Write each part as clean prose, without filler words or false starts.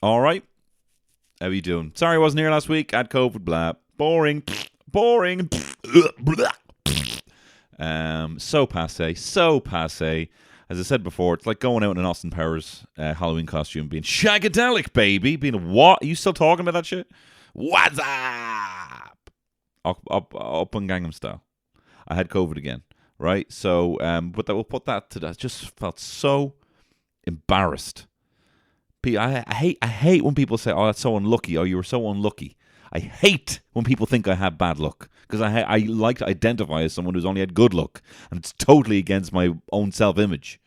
All right. How you doing? Sorry I wasn't here last week. I had COVID, blah. Boring. Boring. So passe. So passe. As I said before, it's like going out in an Austin Powers Halloween costume, being shagadelic, baby. Being a what? Are you still talking about that shit? What's up? Up on Gangnam Style. I had COVID again, right? So, but we'll put that to that. I just felt so embarrassed. I hate when people say, "Oh, that's so unlucky." Oh, you were so unlucky. I hate when people think I have bad luck because I like to identify as someone who's only had good luck, and it's totally against my own self-image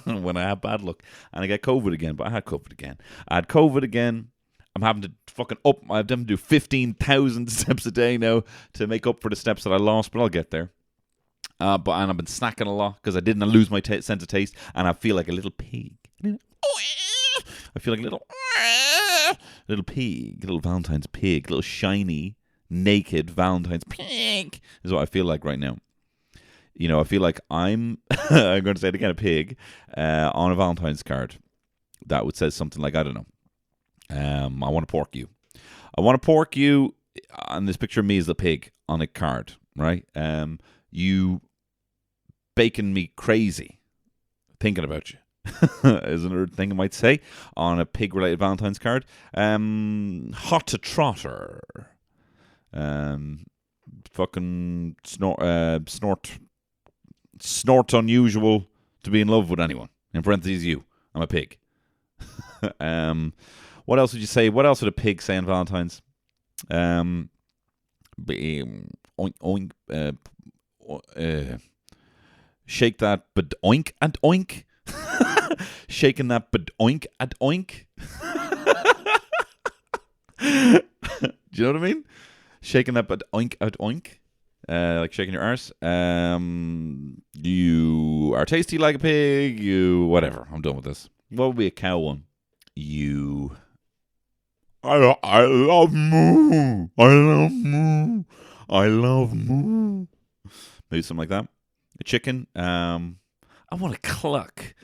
when I have bad luck. And I get COVID again, but I had COVID again. I had COVID again. I'm having to fucking up. I'm having to do 15,000 steps a day now to make up for the steps that I lost, but I'll get there. And I've been snacking a lot because I didn't lose my sense of taste, and I feel like a little pig. I feel like a little pig, little Valentine's pig, little shiny, naked Valentine's pig is what I feel like right now. You know, I feel like I'm going to say it again, a pig on a Valentine's card that would say something like, I don't know, I want to pork you. I want to pork you, and this picture of me is the pig on a card, right? You baking me crazy thinking about you. Is another thing I might say on a pig-related Valentine's card. Hot to trotter. Fucking snort unusual to be in love with anyone. In parentheses, you. I'm a pig. What else would you say? What else would a pig say on Valentine's? Oink, oink. Shake that, but oink and oink. Shaking that, but oink and oink. Do you know what I mean? Shaking that, but oink and oink. Like shaking your arse. You are tasty like a pig. You whatever. I'm done with this. What would be a cow one? You. I love moo. I love moo. I love moo. Maybe something like that. A chicken. I want to cluck.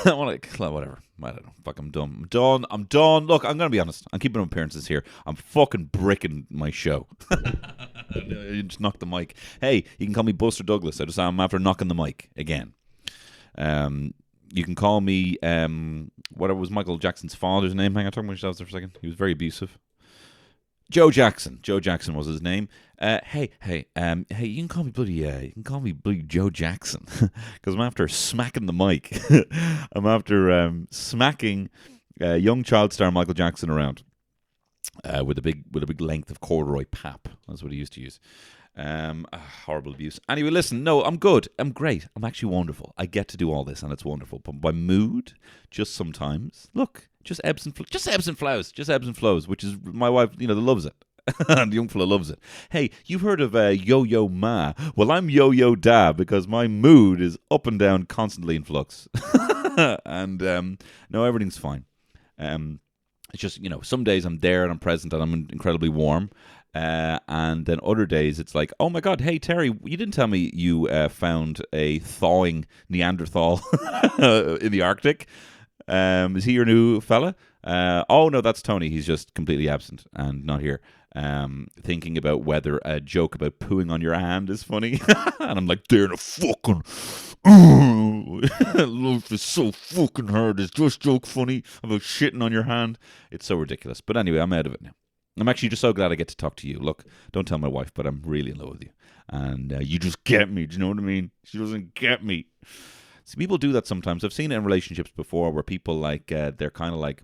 I want to cluck. Whatever. I don't know. Fuck. I'm done. I'm done. Look, I'm gonna be honest. I'm keeping appearances here. I'm fucking bricking my show. You just knocked the mic. Hey, you can call me Buster Douglas. I'm after knocking the mic again. You can call me whatever was Michael Jackson's father's name. Hang on, talking about yourselves there for a second. He was very abusive. Joe Jackson. Joe Jackson was his name. Hey, you can call me bloody Joe Jackson because I'm after smacking the mic. I'm after smacking young child star Michael Jackson around with a big length of corduroy pap. That's what he used to use. Horrible abuse. Anyway, listen. No, I'm good. I'm great. I'm actually wonderful. I get to do all this, and it's wonderful. But my mood, just sometimes, look, just ebbs and flows. Which is my wife, that loves it. The young fella loves it. Hey, you've heard of Yo-Yo Ma? Well, I'm Yo-Yo Da because my mood is up and down, constantly in flux. And no, everything's fine. It's just some days I'm there and I'm present and I'm incredibly warm. And then other days it's like, oh my God, hey Terry, you didn't tell me you found a thawing Neanderthal in the Arctic. Is he your new fella? Oh no, that's Tony. He's just completely absent and not here. Thinking about whether a joke about pooing on your hand is funny. And I'm like, they're in a fucking life is so fucking hard. Is this joke funny about shitting on your hand? It's so ridiculous. But anyway, I'm out of it now. I'm actually just so glad I get to talk to you. Look, don't tell my wife, but I'm really in love with you. And you just get me. Do you know what I mean? She doesn't get me. See, people do that sometimes. I've seen it in relationships before where people they're kind of like,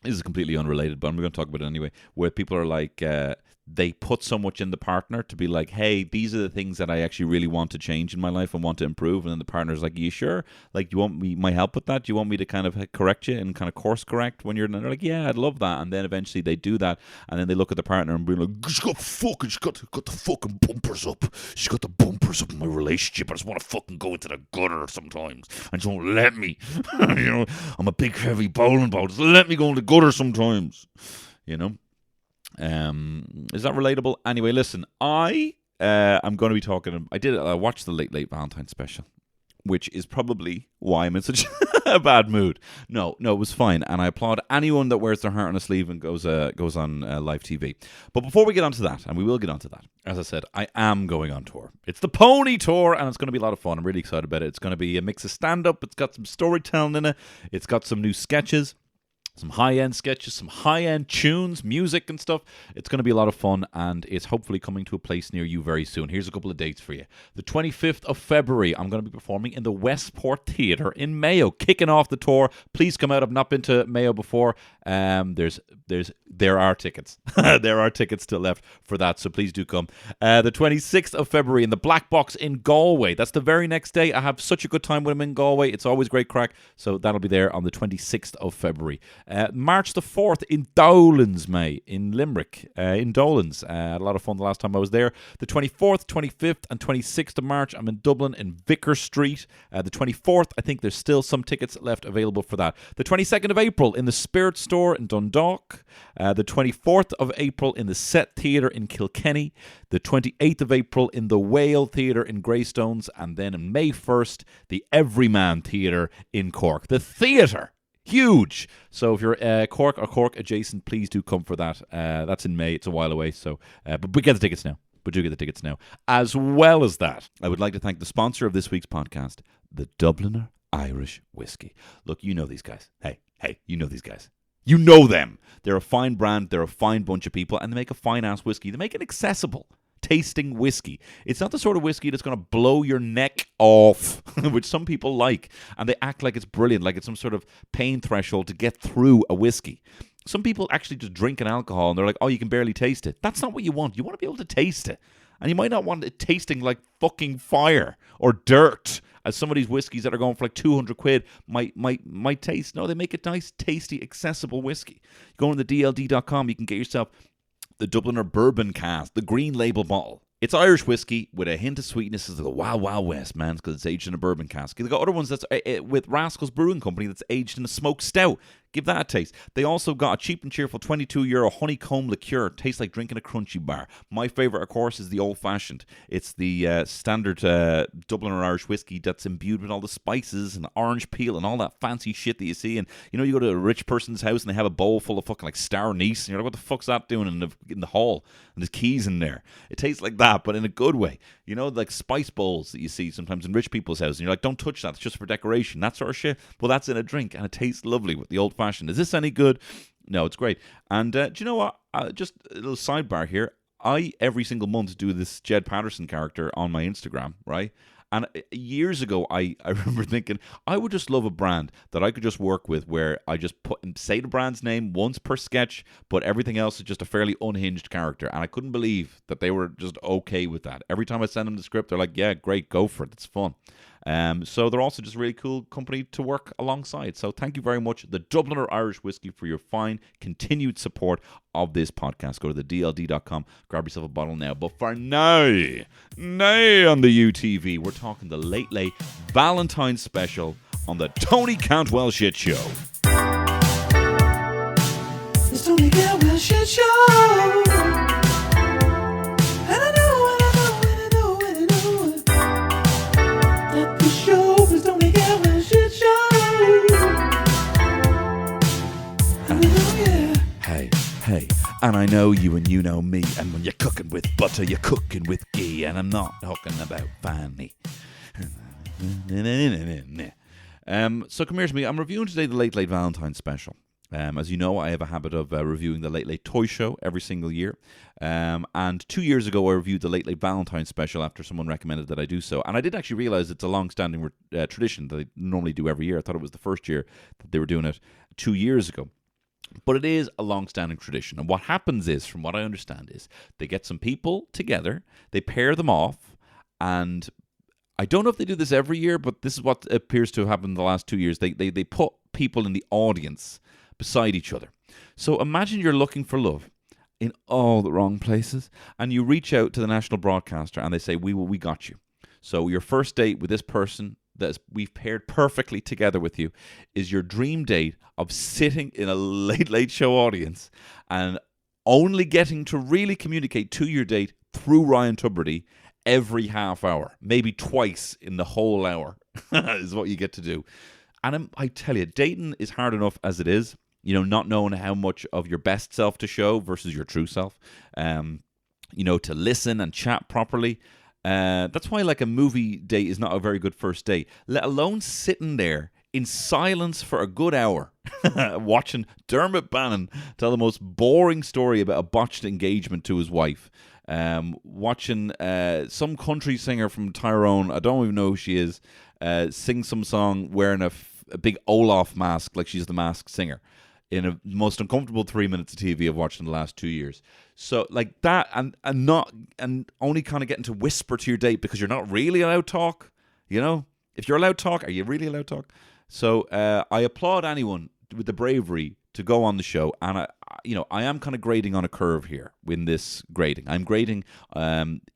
this is completely unrelated, but I'm going to talk about it anyway, where people are like, they put so much in the partner to be like, hey, these are the things that I actually really want to change in my life and want to improve. And then the partner's like, are you sure? Like, do you want my help with that? Do you want me to kind of correct you and kind of course correct when you're like, yeah, I'd love that. And then eventually they do that. And then they look at the partner and be like, she's got the fucking bumpers up. She's got the bumpers up in my relationship. I just want to fucking go into the gutter sometimes. And she won't let me. I'm a big, heavy bowling ball. Just let me go in the gutter sometimes. Is that relatable? Anyway, listen, I'm going to be talking. I watched the Late Valentine special. which is probably why I'm in such a bad mood. No, it was fine, and I applaud anyone that wears their heart on a sleeve and goes on live TV. But before we get onto that, and we will get onto that, as I said, I am going on tour. It's the Pony Tour, and it's going to be a lot of fun. I'm really excited about it. It's going to be a mix of stand-up. It's got some storytelling in it. It's got some new sketches. Some high-end sketches, some high-end tunes, music and stuff. It's going to be a lot of fun, and it's hopefully coming to a place near you very soon. Here's a couple of dates for you. The 25th of February, I'm going to be performing in the Westport Theatre in Mayo, kicking off the tour. Please come out. I've not been to Mayo before. There are tickets. There are tickets still left for that, so please do come. The 26th of February in the Black Box in Galway. That's the very next day. I have such a good time with them in Galway. It's always great crack, so that'll be there on the 26th of February. March the 4th in Dolans, in Limerick, in Dolans. Had a lot of fun the last time I was there. The 24th, 25th, and 26th of March, I'm in Dublin in Vicar Street. The 24th, I think there's still some tickets left available for that. The 22nd of April in the Spirit Store in Dundalk. The 24th of April in the Set Theatre in Kilkenny. The 28th of April in the Whale Theatre in Greystones. And then on May 1st, the Everyman Theatre in Cork. The theatre! Huge. So if you're Cork or Cork adjacent, please do come for that. That's in May. It's a while away. So, but we get the tickets now. But do get the tickets now. As well as that, I would like to thank the sponsor of this week's podcast, the Dubliner Irish Whiskey. Look, you know these guys. Hey, you know these guys. You know them. They're a fine brand. They're a fine bunch of people, and they make a fine-ass whiskey. They make it accessible tasting whiskey. It's not the sort of whiskey that's going to blow your neck off, which some people like, and they act like it's brilliant, like it's some sort of pain threshold to get through a whiskey. Some people actually just drink an alcohol and they're like, oh, you can barely taste it. That's not what you want. You want to be able to taste it. And you might not want it tasting like fucking fire or dirt, as some of these whiskies that are going for like 200 quid might taste. No, they make it nice, tasty, accessible whiskey. You go on the DLD.com, you can get yourself the Dubliner Bourbon Cask, the green label bottle. It's Irish whiskey with a hint of sweetness. It's the Wild Wild West, man, because it's aged in a bourbon cask. They've got other ones that's with Rascals Brewing Company that's aged in a smoked stout. Give that a taste. They also got a cheap and cheerful €22 honeycomb liqueur. Tastes like drinking a crunchy bar. My favourite, of course, is the old-fashioned. It's the standard Dubliner Irish whiskey that's imbued with all the spices and orange peel and all that fancy shit that you see. And, you know, you go to a rich person's house and they have a bowl full of fucking like star anise. And you're like, what the fuck's that doing in the hall? And there's keys in there. It tastes like that, but in a good way. You know, like spice bowls that you see sometimes in rich people's houses. And you're like, don't touch that. It's just for decoration. That sort of shit. Well, that's in a drink and it tastes lovely with the old-fashioned. Is this any good? No, it's great. And do you know what? Just a little sidebar here. I, every single month, do this Jed Patterson character on my Instagram, right? And years ago, I remember thinking, I would just love a brand that I could just work with where I just say the brand's name once per sketch, but everything else is just a fairly unhinged character. And I couldn't believe that they were just okay with that. Every time I send them the script, they're like, yeah, great, go for it. It's fun. So they're also just a really cool company to work alongside. So thank you very much, the Dubliner Irish Whiskey, for your fine continued support of this podcast. Go to the DLD.com, grab yourself a bottle now. But for now on the UTV, we're talking the Late Late Valentines special on the Tony Cantwell Shit Show. It's Tony Cantwell Shit Show. Hey, and I know you and you know me, and when you're cooking with butter, you're cooking with ghee, and I'm not talking about fanny. So come here to me. I'm reviewing today the Late Late Valentine special. As you know, I have a habit of reviewing the Late Late Toy Show every single year. And 2 years ago, I reviewed the Late Late Valentine special after someone recommended that I do so. And I didn't actually realize it's a long-standing tradition that they normally do every year. I thought it was the first year that they were doing it 2 years ago. But it is a long-standing tradition. And what happens is, from what I understand, is they get some people together, they pair them off, and I don't know if they do this every year, but this is what appears to have happened in the last 2 years. They put people in the audience beside each other. So imagine you're looking for love in all the wrong places, and you reach out to the national broadcaster, and they say, we got you. So your first date with this person that we've paired perfectly together with you is your dream date of sitting in a Late Late Show audience and only getting to really communicate to your date through Ryan Tubridy every half hour, maybe twice in the whole hour is what you get to do. And I tell you, dating is hard enough as it is, not knowing how much of your best self to show versus your true self, to listen and chat properly. That's why like a movie date is not a very good first date, let alone sitting there in silence for a good hour watching Dermot Bannon tell the most boring story about a botched engagement to his wife. Watching some country singer from Tyrone, I don't even know who she is, sing some song wearing a big Olaf mask like she's the Masked Singer in a most uncomfortable 3 minutes of TV I've watched in the last 2 years. So like that, and only kind of getting to whisper to your date because you're not really allowed to talk. If you're allowed to talk, are you really allowed to talk? So I applaud anyone with the bravery to go on the show, and I am kind of grading on a curve here in this grading. I'm grading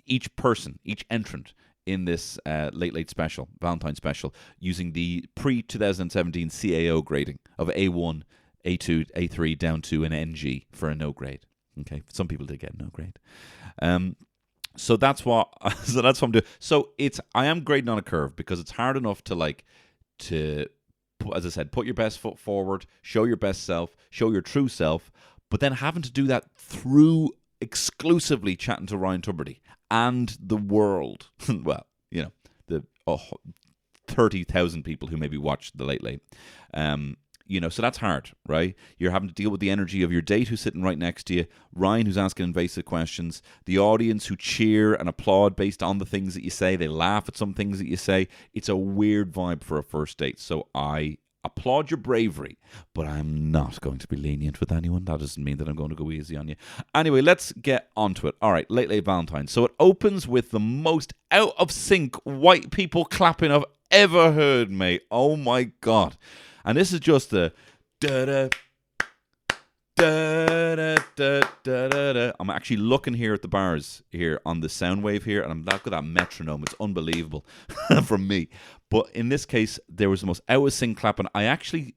each person, each entrant in this late special, Valentine special, using the pre-2017 CAO grading of A1, A2, A3 down to an NG for a no grade. Okay, some people did get no grade. So that's what I'm doing. So I am grading on a curve because it's hard enough to as I said, put your best foot forward, show your best self, show your true self, but then having to do that through exclusively chatting to Ryan Tubridy and the world. Well, the 30,000 people who maybe watched the Late Late. So that's hard, right? You're having to deal with the energy of your date who's sitting right next to you, Ryan who's asking invasive questions, the audience who cheer and applaud based on the things that you say. They laugh at some things that you say. It's a weird vibe for a first date. So I applaud your bravery, but I'm not going to be lenient with anyone. That doesn't mean that I'm going to go easy on you. Anyway, let's get onto it. All right, Late Valentine. So it opens with the most out of sync white people clapping I've ever heard, mate. Oh my God. And this is just the da-da, da-da, da-da. I'm actually looking here at the bars here on the sound wave here, and I'm look at that metronome. It's unbelievable from me. But in this case, there was the most out of sync clapping. I actually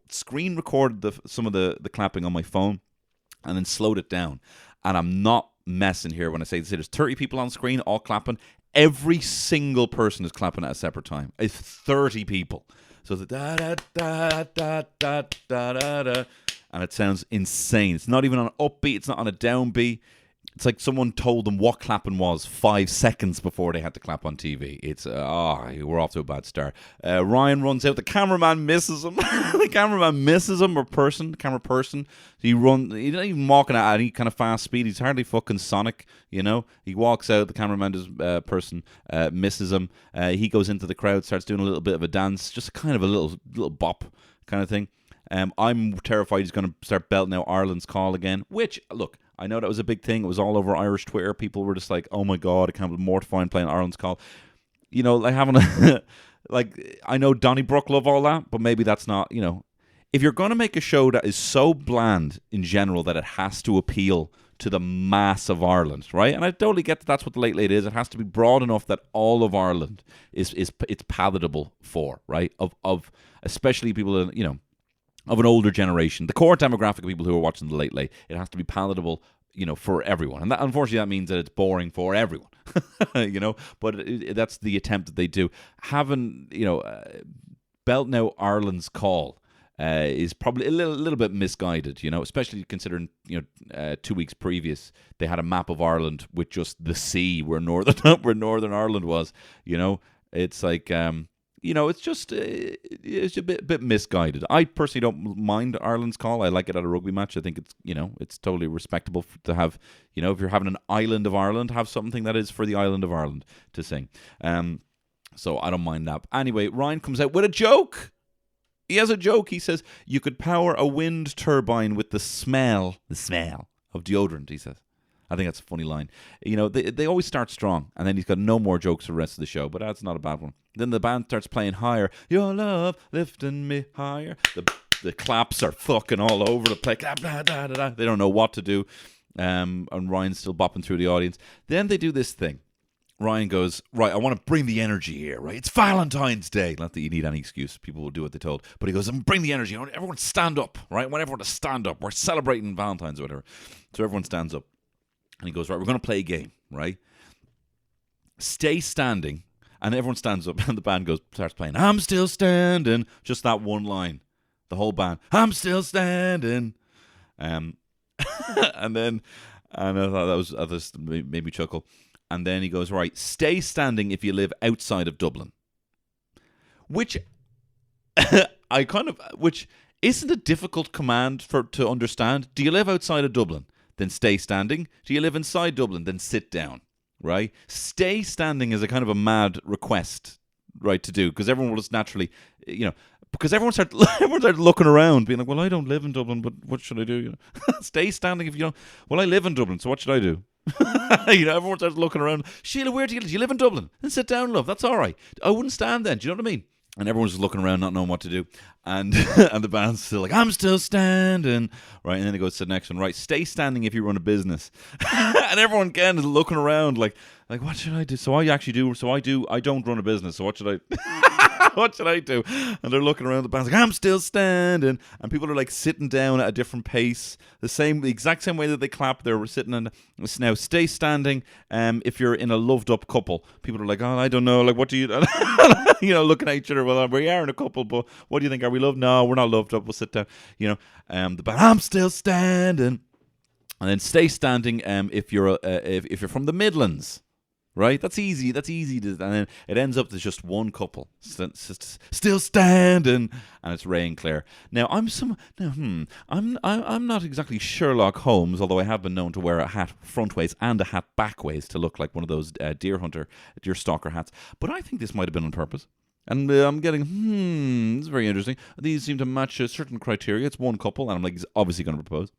screen recorded some of the clapping on my phone and then slowed it down. And I'm not messing here when I say there's 30 people on screen all clapping. Every single person is clapping at a separate time. It's 30 people. So it's da da da da da da da da, and it sounds insane. It's not even on an upbeat. It's not on a downbeat. It's like someone told them what clapping was 5 seconds before they had to clap on TV. It's we're off to a bad start. Ryan runs out. The cameraman misses him. The cameraman misses him, camera person. He's not even walking at any kind of fast speed. He's hardly fucking Sonic. He walks out. The cameraman person misses him. He goes into the crowd, starts doing a little bit of a dance, just kind of a little bop kind of thing. I'm terrified he's going to start belting out Ireland's Call again. Which, look, I know that was a big thing. It was all over Irish Twitter. People were just like, oh my God, I can't believe mortifying playing Ireland's Call. Like having a... I know Donnybrook love all that, but maybe that's not, If you're going to make a show that is so bland in general that it has to appeal to the mass of Ireland, right? And I totally get that that's what the Late Late is. It has to be broad enough that all of Ireland it's palatable for, right? Of especially people, of an older generation, the core demographic of people who are watching the Late Late. It has to be palatable, for everyone. And that, unfortunately, that means that it's boring for everyone, But that's the attempt that they do. Having, belting out Ireland's Call is probably a little bit misguided, especially considering, 2 weeks previous they had a map of Ireland with just the sea where Northern Ireland was. It's like. It's just it's a bit misguided. I personally don't mind Ireland's Call. I like it at a rugby match. I think it's totally respectable to have, if you're having an island of Ireland, have something that is for the island of Ireland to sing. So I don't mind that. Anyway, Ryan comes out with a joke. He has a joke. He says, you could power a wind turbine with the smell of deodorant, he says. I think that's a funny line. They always start strong, and then he's got no more jokes for the rest of the show, but that's not a bad one. Then the band starts playing Higher. Your love lifting me higher. The claps are fucking all over the place. They don't know what to do, and Ryan's still bopping through the audience. Then they do this thing. Ryan goes, right, I want to bring the energy here, right? It's Valentine's Day. Not that you need any excuse. People will do what they're told. But he goes, bring the energy. I want everyone to stand up, right? I want everyone to stand up. We're celebrating Valentine's or whatever. So everyone stands up. And he goes, right, we're going to play a game, right? stay standing, and everyone stands up, and the band starts playing, I'm still standing, just that one line. The whole band, I'm still standing. And I thought that was made me chuckle. And then he goes, right, stay standing if you live outside of Dublin. Which which isn't a difficult command to understand. Do you live outside of Dublin? Then stay standing. Do you live inside Dublin? Then sit down. Right? Stay standing is a kind of a mad request, right, to do, because everyone will just naturally, because everyone started looking around, being like, well, I don't live in Dublin, but what should I do? Stay standing if you don't. Well, I live in Dublin, so what should I do? Everyone starts looking around. Sheila, where do you live? Do you live in Dublin? Then sit down, love. That's all right. I wouldn't stand then. Do you know what I mean? And everyone's just looking around, not knowing what to do. And and the band's still like, I'm still standing. Right, and then they go to the next one. Right, stay standing if you run a business. And everyone again is looking around like, what should I do? I don't run a business, so what should I what should I do? And they're looking around, the band's like, I'm still standing. And people are like sitting down at a different pace. The exact same way that they clap, they're sitting in. Now, stay standing if you're in a loved up couple. People are like, oh, I don't know, like, what do you looking at each other, well, we are in a couple, but what do you think, are we loved? No, we're not loved up, we'll sit down. The band, I'm still standing. And then stay standing if you're from the Midlands. Right, that's easy. And then it ends up there's just one couple still standing, and it's Ray and Claire. Now I'm not exactly Sherlock Holmes, although I have been known to wear a hat frontways and a hat backways to look like one of those deer stalker hats. But I think this might have been on purpose. And I'm getting, this is very interesting. These seem to match a certain criteria. It's one couple, and I'm like, he's obviously going to propose.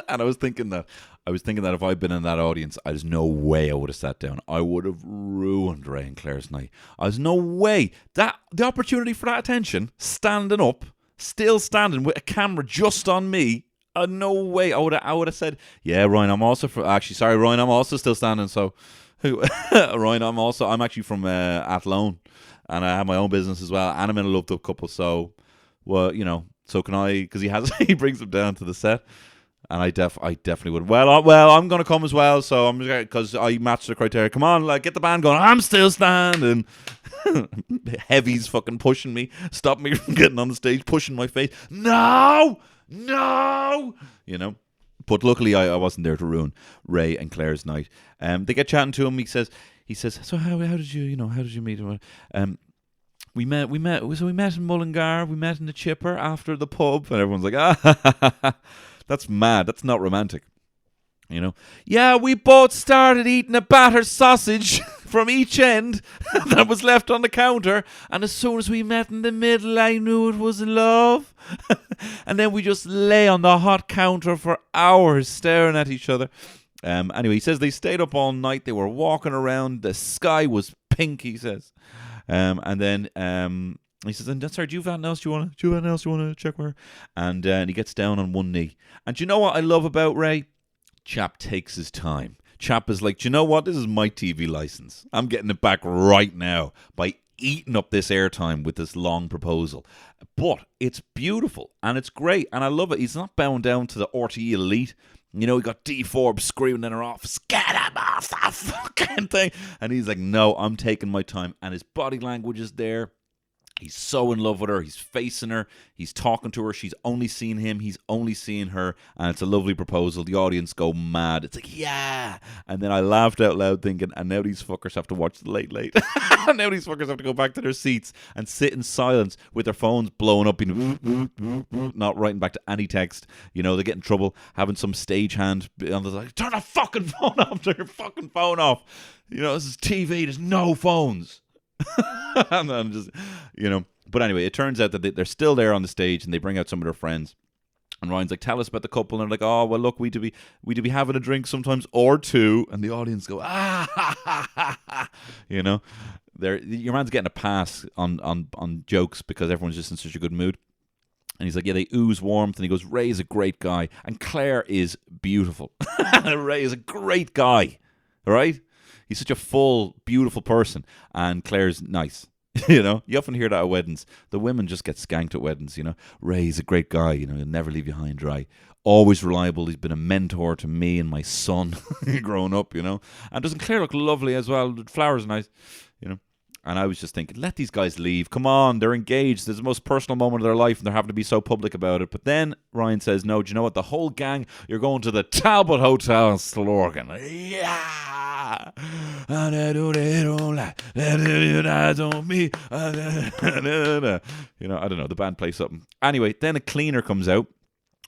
And I was thinking that if I'd been in that audience, there's no way I would have sat down. I would have ruined Ray and Claire's night. There's no way that the opportunity for that attention, standing up, still standing with a camera just on me. No way. I would have said, yeah, Ryan, I'm also Ryan, I'm also still standing. So, Ryan, I'm actually from Athlone, and I have my own business as well, and I'm in a loved up couple. So, well, so can I? Because he brings them down to the set. And I definitely would. Well, I'm going to come as well. So I'm just because I match the criteria. Come on, like, get the band going. I'm still standing. Heavy's fucking pushing me, stop me from getting on the stage, pushing my face. No. But luckily, I wasn't there to ruin Ray and Claire's night. They get chatting to him. He says, so how did you meet him? We met in Mullingar. We met in the Chipper after the pub, and everyone's like, that's mad. That's not romantic. Yeah, we both started eating a battered sausage from each end that was left on the counter. And as soon as we met in the middle, I knew it was love. And then we just lay on the hot counter for hours staring at each other. Anyway, he says they stayed up all night. They were walking around. The sky was pink, he says. And then he says, and sorry, do you have anything else you want to check where? And he gets down on one knee. And do you know what I love about Ray? Chap takes his time. Chap is like, do you know what? This is my TV license. I'm getting it back right now by eating up this airtime with this long proposal. But it's beautiful and it's great and I love it. He's not bound down to the RTE elite. We got D Forbes screaming in her office, get him off that fucking thing. And he's like, no, I'm taking my time. And his body language is there. He's so in love with her. He's facing her. He's talking to her. She's only seeing him. He's only seeing her. And it's a lovely proposal. The audience go mad. It's like, yeah. And then I laughed out loud thinking, and now these fuckers have to watch the Late Late. Now these fuckers have to go back to their seats and sit in silence with their phones blowing up, not writing back to any text. They get in trouble having some stagehand on the like, turn the fucking phone off. Turn your fucking phone off. This is TV. There's no phones. And then just, but anyway, it turns out that they're still there on the stage and they bring out some of their friends. And Ryan's like, tell us about the couple. And they're like, oh, well, look, we do be having a drink sometimes or two. And the audience go, your man's getting a pass on jokes because everyone's just in such a good mood. And he's like, yeah, they ooze warmth. And he goes, Ray is a great guy. And Claire is beautiful. Ray is a great guy. All right? He's such a full, beautiful person. And Claire's nice. You know, you often hear that at weddings. The women just get skanked at weddings, you know. Ray's a great guy, you know, he'll never leave you high and dry. Always reliable. He's been a mentor to me and my son growing up, you know. And doesn't Claire look lovely as well? The flowers are nice, you know. And I was just thinking, let these guys leave. Come on, they're engaged. It's the most personal moment of their life, and they're having to be so public about it. But then Ryan says, no, do you know what? The whole gang, you're going to the Talbot Hotel in Slorgan. Yeah! And they don't like, eyes on me. You know, I don't know. The band plays something. Anyway, then a cleaner comes out.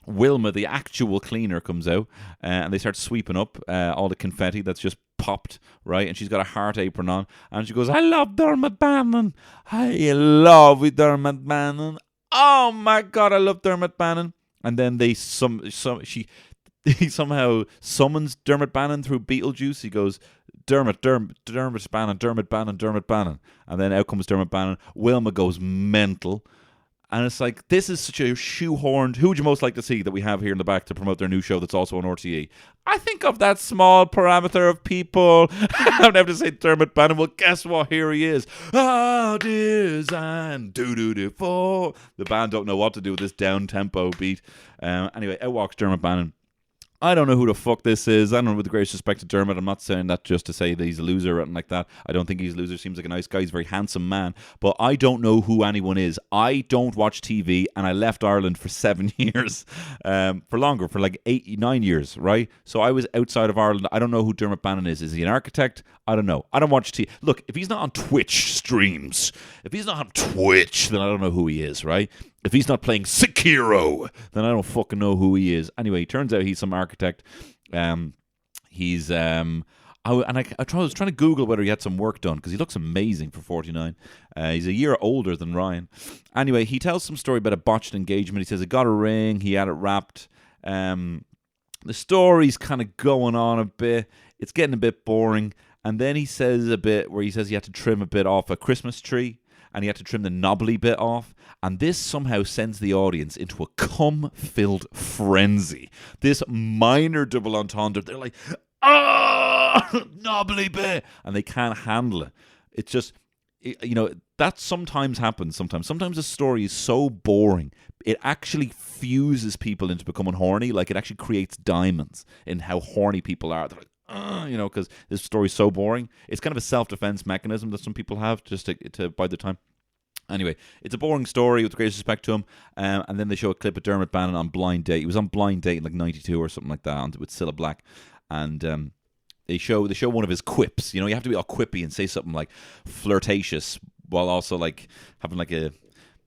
Wilma, the actual cleaner, comes out, and they start sweeping up all the confetti that's just popped, right? And she's got a heart apron on, and she goes, I love Dermot Bannon. I love Dermot Bannon. Oh my God, I love Dermot Bannon. And then he somehow summons Dermot Bannon through Beetlejuice. He goes, Dermot Bannon. And then out comes Dermot Bannon. Wilma goes mental. And it's like, this is such a shoehorned, who would you most like to see that we have here in the back to promote their new show that's also on RTE? I think of that small parameter of people. I would have to say Dermot Bannon. Well, guess what? Here he is. Oh, design, do-do-do-for. The band don't know what to do with this down-tempo beat. Anyway, out walks Dermot Bannon. I don't know who the fuck this is. I don't know, with the greatest respect to Dermot. I'm not saying that just to say that he's a loser or anything like that. I don't think he's a loser. Seems like a nice guy. He's a very handsome man. But I don't know who anyone is. I don't watch TV, and I left Ireland for 7 years. For longer, for like 9 years, right? So I was outside of Ireland. I don't know who Dermot Bannon is. Is he an architect? I don't know. I don't watch TV. Look, if he's not on Twitch streams, if he's not on Twitch, then I don't know who he is, right? If he's not playing Sekiro, then I don't fucking know who he is. Anyway, turns out he's some architect. He's I was trying to Google whether he had some work done, because he looks amazing for 49. He's a year older than Ryan. Anyway, he tells some story about a botched engagement. He says he got a ring, he had it wrapped. The story's kind of going on a bit. It's getting a bit boring. And then he says a bit where he says he had to trim a bit off a Christmas tree, and he had to trim the knobbly bit off. And this somehow sends the audience into a cum-filled frenzy. This minor double entendre. They're like, knobbly bit. And they can't handle it. It's just, you know, that sometimes happens sometimes. Sometimes a story is so boring, it actually fuses people into becoming horny. Like, it actually creates diamonds in how horny people are. They're like, you know, because this story's so boring. It's kind of a self-defense mechanism that some people have just to bide the time. Anyway, it's a boring story with the greatest respect to him. And then they show a clip of Dermot Bannon on Blind Date. He was on Blind Date in like 92 or something like that with Cilla Black. And they show one of his quips. You know, you have to be all quippy and say something like flirtatious while also like having like a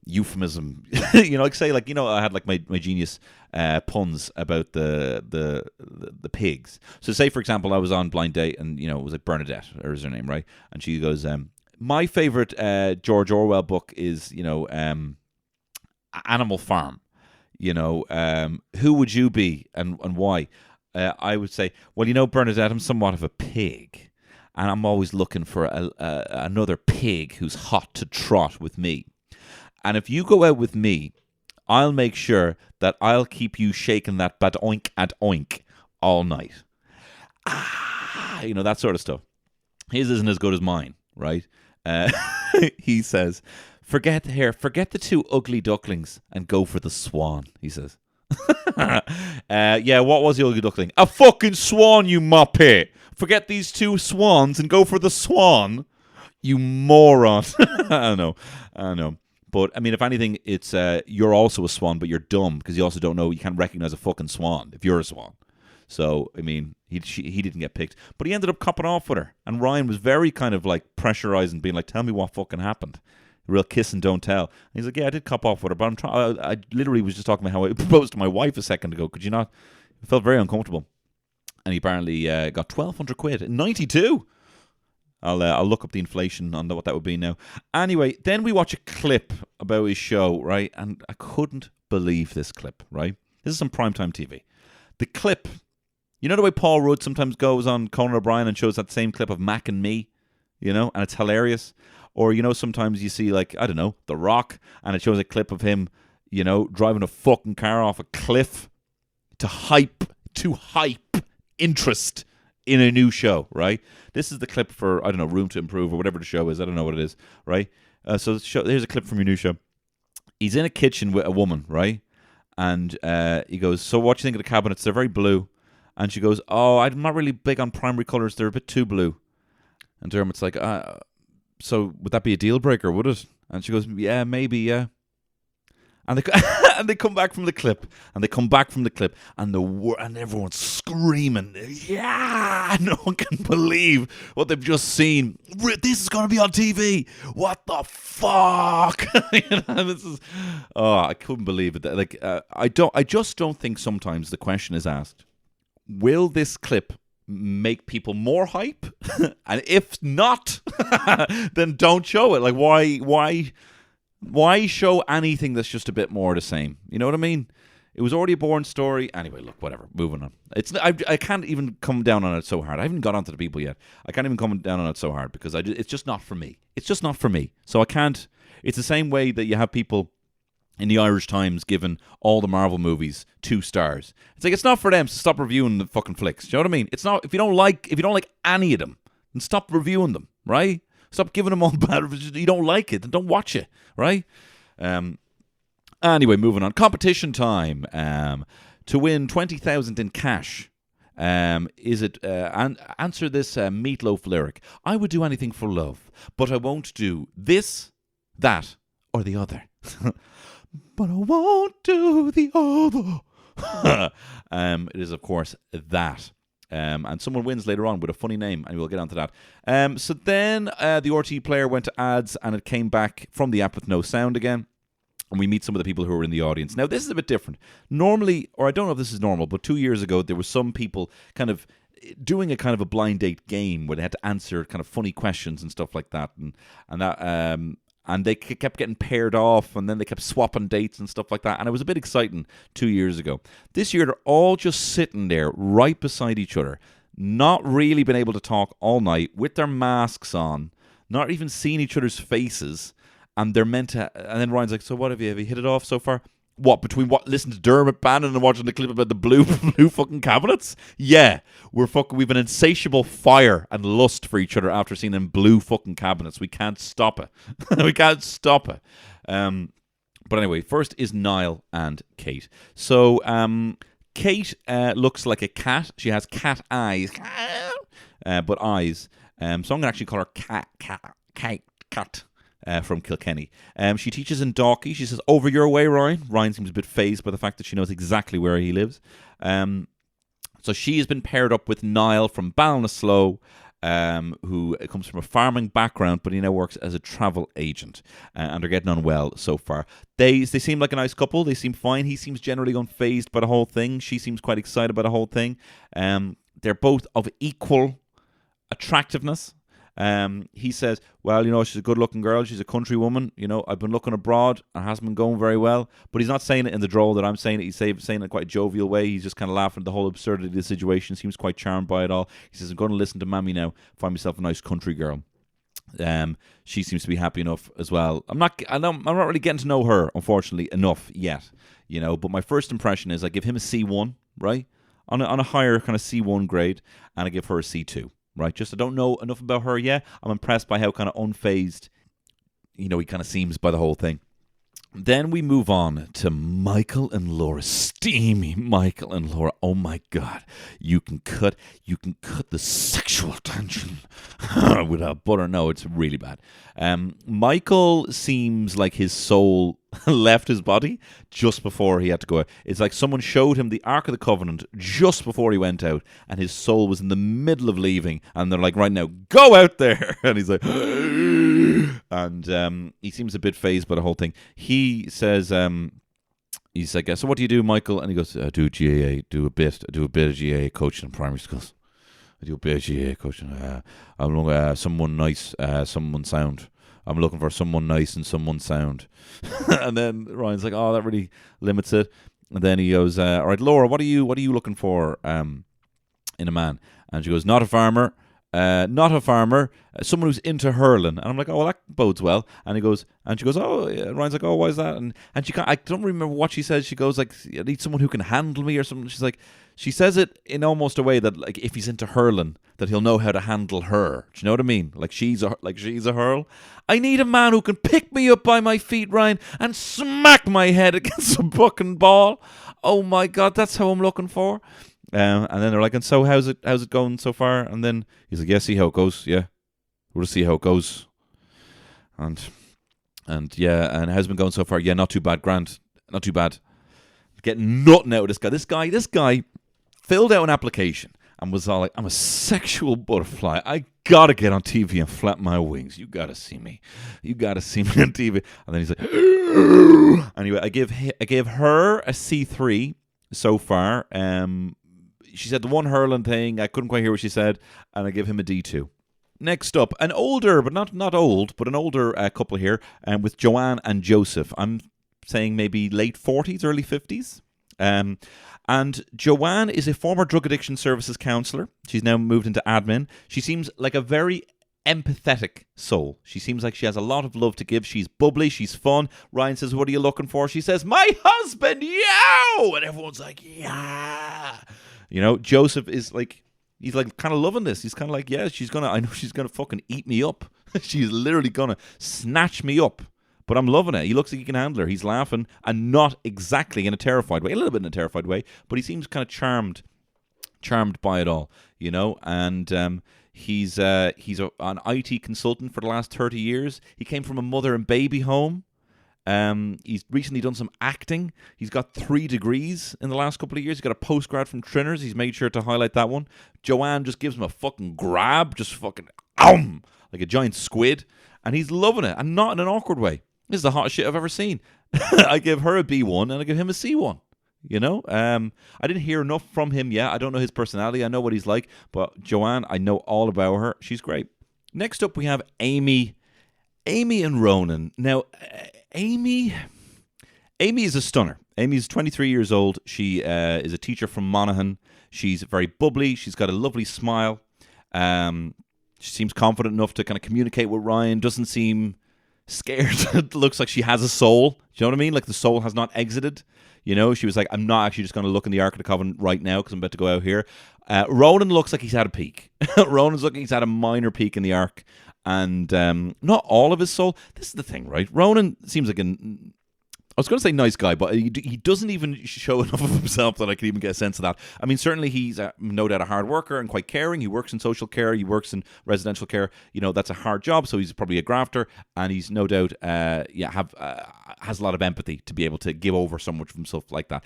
euphemism. You know, like say like, you know, I had like my genius puns about the pigs. So say, for example, I was on Blind Date and, you know, it was like Bernadette, or is her name, right? And she goes, my favorite George Orwell book is, you know, Animal Farm. You know, who would you be and why? I would say, well, you know, Bernadette, I'm somewhat of a pig, and I'm always looking for another pig who's hot to trot with me. And if you go out with me, I'll make sure that I'll keep you shaking that bad oink at oink all night. You know, that sort of stuff. His isn't as good as mine, right? He says, forget the two ugly ducklings and go for the swan, he says. Yeah, what was the ugly duckling? A fucking swan, you muppet. Forget these two swans and go for the swan, you moron. I know. But, I mean, if anything, it's you're also a swan, but you're dumb because you also don't know, you can't recognize a fucking swan if you're a swan. So, I mean, he didn't get picked. But he ended up copping off with her. And Ryan was very kind of like pressurizing, being like, tell me what fucking happened. Real kiss and don't tell. And he's like, yeah, I did cop off with her, but I literally was just talking about how I proposed to my wife a second ago. Could you not? It felt very uncomfortable. And he apparently got 1,200 quid in 92. I'll look up the inflation on what that would be now. Anyway, then we watch a clip about his show, right? And I couldn't believe this clip, right? This is some primetime TV. The clip, you know the way Paul Rudd sometimes goes on Conan O'Brien and shows that same clip of Mac and Me, you know, and it's hilarious. Or, you know, sometimes you see, like, I don't know, The Rock, and it shows a clip of him, you know, driving a fucking car off a cliff to hype interest in a new show, right? This is the clip for, I don't know, Room to Improve or whatever the show is. I don't know what it is, right? Here's a clip from your new show. He's in a kitchen with a woman, right? And he goes, so what do you think of the cabinets? They're very blue. And she goes, oh, I'm not really big on primary colours. They're a bit too blue. And Dermot's like, so would that be a deal breaker, would it? And she goes, yeah, maybe, yeah. And they and they come back from the clip, and and everyone's screaming, yeah! No one can believe what they've just seen. This is going to be on TV. What the fuck? This is, I couldn't believe it. Like, I just don't think sometimes the question is asked, will this clip make people more hype? And if not, then don't show it. Like, why show anything that's just a bit more the same? You know what I mean? It was already a boring story. Anyway, look, whatever. Moving on. I can't even come down on it so hard. I haven't got onto the people yet. I can't even come down on it so hard because it's just not for me. It's just not for me. So I can't. It's the same way that you have people in the Irish Times giving all the Marvel movies 2 stars. It's like, it's not for them, so stop reviewing the fucking flicks. Do you know what I mean? It's not. If you don't like any of them, then stop reviewing them, right? Stop giving them all bad reviews. You don't like it, then don't watch it, right? Anyway, moving on. Competition time. To win 20,000 in cash. Is it answer this Meatloaf lyric? I would do anything for love, but I won't do this, that, or the other. But I won't do the other. It is, of course, that. And someone wins later on with a funny name, and we'll get onto that. So then the RT player went to ads, and it came back from the app with no sound again. And we meet some of the people who are in the audience. Now, this is a bit different. Normally, or I don't know if this is normal, but 2 years ago, there were some people kind of doing a kind of a blind date game where they had to answer kind of funny questions and stuff like that. And they kept getting paired off, and then they kept swapping dates and stuff like that. And it was a bit exciting 2 years ago. This year, they're all just sitting there right beside each other, not really been able to talk all night, with their masks on, not even seeing each other's faces. And they're meant to. And then Ryan's like, so what have you hit it off so far? What, between listening to Dermot Bannon and watching the clip about the blue fucking cabinets? Yeah, we've an insatiable fire and lust for each other after seeing them blue fucking cabinets. We can't stop it. We can't stop it. But anyway, first is Niall and Kate. So Kate looks like a cat. She has cat eyes, but eyes. So I'm going to actually call her Cat. From Kilkenny. She teaches in Dalkey. She says, over your way, Ryan. Ryan seems a bit phased by the fact that she knows exactly where he lives. So she has been paired up with Niall from Ballinasloe, who comes from a farming background, but he now works as a travel agent. And they're getting on well so far. They seem like a nice couple. They seem fine. He seems generally unfazed by the whole thing. She seems quite excited by the whole thing. They're both of equal attractiveness. He says, well, she's a good-looking girl. She's a country woman. I've been looking abroad and it hasn't been going very well. But he's not saying it in the drawl that I'm saying it. He's saying it in quite a jovial way. He's just kind of laughing at the whole absurdity of the situation. Seems quite charmed by it all. He says, I'm going to listen to Mammy now. Find myself a nice country girl. She seems to be happy enough as well. I'm not really getting to know her, unfortunately, enough yet. But my first impression is I give him a C1, right? On a higher kind of C1 grade, and I give her a C2. Right, just I don't know enough about her yet. I'm impressed by how kind of unfazed, he kind of seems by the whole thing. Then we move on to Michael and Laura. Steamy Michael and Laura. Oh my God. You can cut the sexual tension without butter. No, it's really bad. Michael seems like his soul left his body just before he had to go. It's like someone showed him the Ark of the Covenant just before he went out, and his soul was in the middle of leaving, and they're like, right now, go out there. And he's like, and he seems a bit phased by the whole thing. He says, he's like, so what do you do, Michael? And he goes, I do GAA, do a bit of GAA coaching in primary schools. I do a bit of GAA coaching. I'm looking at someone nice, someone sound. I'm looking for someone nice and someone sound. And then Ryan's like, oh, that really limits it. And then he goes, all right, Laura, what are you looking for in a man? And she goes, not a farmer, someone who's into hurling. And I'm like, oh, well, that bodes well. And she goes, oh, yeah. Ryan's like, oh, why is that? And I don't remember what she says. She goes like, I need someone who can handle me or something. She's like, she says it in almost a way that like if he's into hurling, that he'll know how to handle her. Do you know what I mean? Like she's a hurl. I need a man who can pick me up by my feet, Ryan, and smack my head against a fucking ball. Oh my God, that's how I'm looking for. And then they're like, and so how's it going so far? And then he's like, yeah, see how it goes. Yeah, we'll see how it goes. And yeah, and how's it been going so far? Yeah, not too bad, grand, not too bad. Getting nothing out of this guy. This guy filled out an application and was all like, I'm a sexual butterfly. I gotta get on TV and flap my wings. You gotta see me. You gotta see me on TV. And then he's like, anyway, I gave her a C3 so far. She said the one hurling thing, I couldn't quite hear what she said, and I give him a D2. Next up, an older, but not old, but an older couple here, with Joanne and Joseph. I'm saying maybe late 40s, early 50s. And Joanne is a former drug addiction services counsellor. She's now moved into admin. She seems like a very empathetic soul. She seems like she has a lot of love to give. She's bubbly. She's fun. Ryan says, what are you looking for? She says, my husband, yow! And everyone's like, yeah. You know, Joseph is like, he's like kind of loving this. He's kind of like, yeah, I know she's going to fucking eat me up. She's literally going to snatch me up. But I'm loving it. He looks like he can handle her. He's laughing, and not exactly in a terrified way. A little bit in a terrified way, but he seems kind of charmed by it all, you know. And he's an IT consultant for the last 30 years. He came from a mother and baby home. He's recently done some acting. He's got 3 degrees in the last couple of years. He's got a postgrad from Trinners. He's made sure to highlight that one. Joanne just gives him a fucking grab, just fucking like a giant squid, and he's loving it, and not in an awkward way. This is the hottest shit I've ever seen. I give her a B1 and I give him a C1. You know, I didn't hear enough from him yet. I don't know his personality. I know what he's like, but Joanne, I know all about her. She's great. Next up, we have Amy and Ronan. Now, Amy is a stunner. Amy's 23 years old. She is a teacher from Monaghan. She's very bubbly. She's got a lovely smile. She seems confident enough to kind of communicate with Ryan. Doesn't seem scared. It looks like she has a soul. Do you know what I mean? Like the soul has not exited. You know, she was like, I'm not actually just going to look in the Ark of the Covenant right now because I'm about to go out here. Ronan looks like he's had a peak. Ronan's looking like he's had a minor peak in the Ark. And not all of his soul. This is the thing, right? Ronan seems like I was going to say nice guy, but he doesn't even show enough of himself that I can even get a sense of that. I mean, certainly he's no doubt a hard worker and quite caring. He works in social care. He works in residential care. You know, that's a hard job, so he's probably a grafter, and he's no doubt has a lot of empathy to be able to give over so much of himself like that.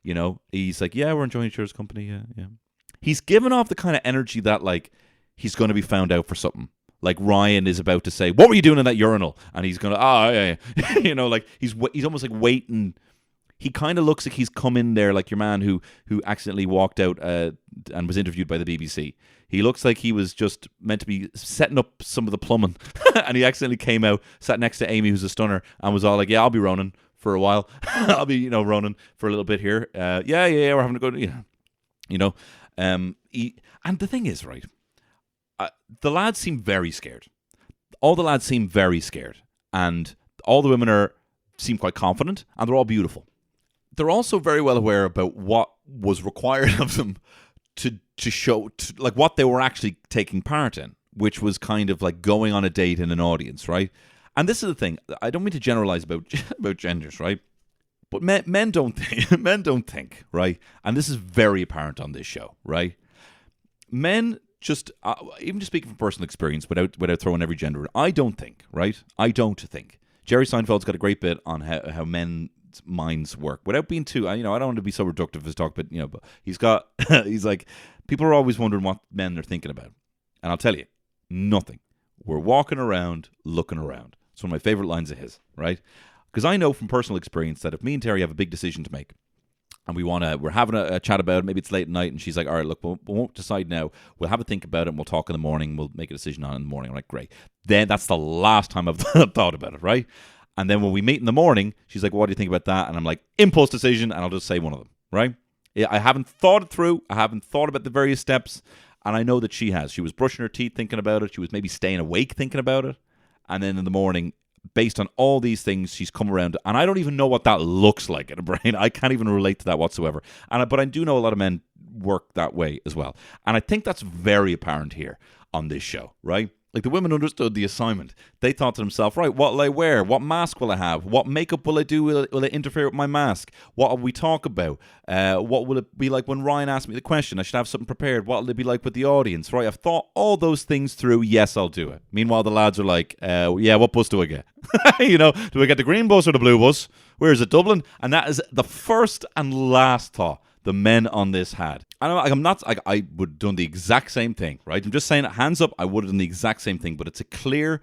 You know, he's like, yeah, we're enjoying each other's company. Yeah. He's given off the kind of energy that like he's going to be found out for something. Like Ryan is about to say, what were you doing in that urinal? And he's going to, yeah. You know, like he's almost like waiting. He kind of looks like he's come in there like your man who accidentally walked out and was interviewed by the BBC. He looks like he was just meant to be setting up some of the plumbing. And he accidentally came out, sat next to Amy, who's a stunner, and was all like, yeah, I'll be Ronan for a while. I'll be, Ronan for a little bit here. Yeah, we're having a good, you know. And the thing is, right, the lads seem very scared. All the lads seem very scared. And all the women seem quite confident. And they're all beautiful. They're also very well aware about what was required of them to show, like what they were actually taking part in. Which was kind of like going on a date in an audience, right? And this is the thing. I don't mean to generalize about genders, right? But men don't think, right? And this is very apparent on this show, right? Men just even just speaking from personal experience, without throwing every gender, I don't think, right? I don't think. Jerry Seinfeld's got a great bit on how men's minds work, without being too. I don't want to be so reductive as talk, but but he's like, people are always wondering what men are thinking about, and I'll tell you, nothing. We're walking around, looking around. It's one of my favorite lines of his, right? Because I know from personal experience that if me and Terry have a big decision to make, and we're having a chat about it, maybe it's late at night, and she's like, all right, look, we won't decide now. We'll have a think about it, and we'll talk in the morning. We'll make a decision on it in the morning. I'm like, great. Then that's the last time I've thought about it, right? And then when we meet in the morning, she's like, what do you think about that? And I'm like, impulse decision, and I'll just say one of them, right? Yeah, I haven't thought it through. I haven't thought about the various steps, and I know that she has. She was brushing her teeth thinking about it. She was maybe staying awake thinking about it. And then in the morning, based on all these things, she's come around, and I don't even know what that looks like in a brain. I can't even relate to that whatsoever. But I do know a lot of men work that way as well. And I think that's very apparent here on this show, right? Like, the women understood the assignment. They thought to themselves, right, what will I wear? What mask will I have? What makeup will I do? Will it interfere with my mask? What will we talk about? What will it be like when Ryan asked me the question? I should have something prepared. What will it be like with the audience? Right, I've thought all those things through. Yes, I'll do it. Meanwhile, the lads are like, yeah, what bus do I get? Do I get the green bus or the blue bus? Where is it, Dublin? And that is the first and last thought the men on this had. I would have done the exact same thing, right? I'm just saying, hands up, I would have done the exact same thing, but it's a clear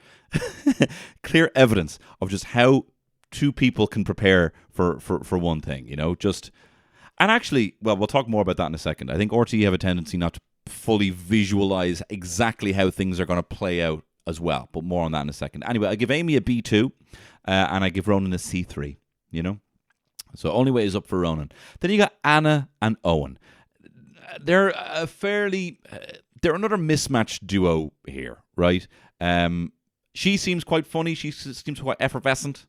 evidence of just how two people can prepare for one thing, and actually, well, we'll talk more about that in a second. I think RTE have a tendency not to fully visualize exactly how things are going to play out as well, but more on that in a second. Anyway, I give Amy a B2, and I give Ronan a C3, So only way is up for Ronan. Then you got Anna and Owen. They're they're another mismatched duo here, right? She seems quite funny. She seems quite effervescent,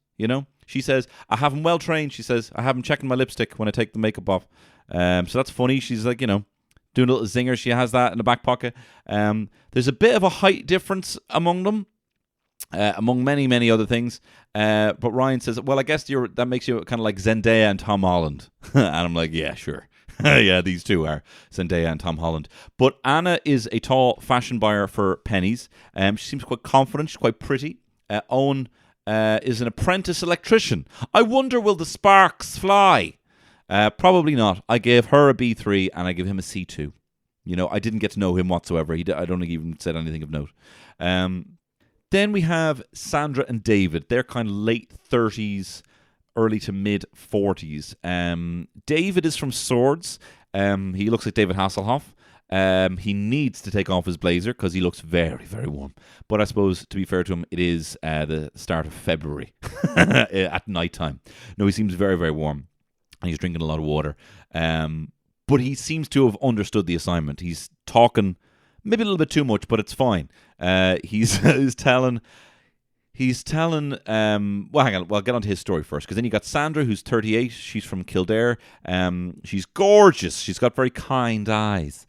She says, I have him well trained. She says, I have him checking my lipstick when I take the makeup off. So that's funny. She's like, doing a little zinger. She has that in the back pocket. There's a bit of a height difference among them. Among many, many other things. But Ryan says, well, I guess that makes you kind of like Zendaya and Tom Holland. And I'm like, yeah, sure. Yeah, these two are Zendaya and Tom Holland. But Anna is a tall fashion buyer for pennies. She seems quite confident. She's quite pretty. Owen is an apprentice electrician. I wonder, will the sparks fly? Probably not. I gave her a B3 and I give him a C2. I didn't get to know him whatsoever. I don't think he even said anything of note. Then we have Sandra and David. They're kind of late 30s, early to mid 40s. David is from Swords. He looks like David Hasselhoff. He needs to take off his blazer because he looks very, very warm. But I suppose, to be fair to him, it is the start of February at night time. No, he seems very, very warm. And he's drinking a lot of water. But he seems to have understood the assignment. He's talking maybe a little bit too much, but it's fine. He's telling. Well, hang on. Well, I'll get on to his story first, because then you got Sandra, who's 38. She's from Kildare. She's gorgeous. She's got very kind eyes.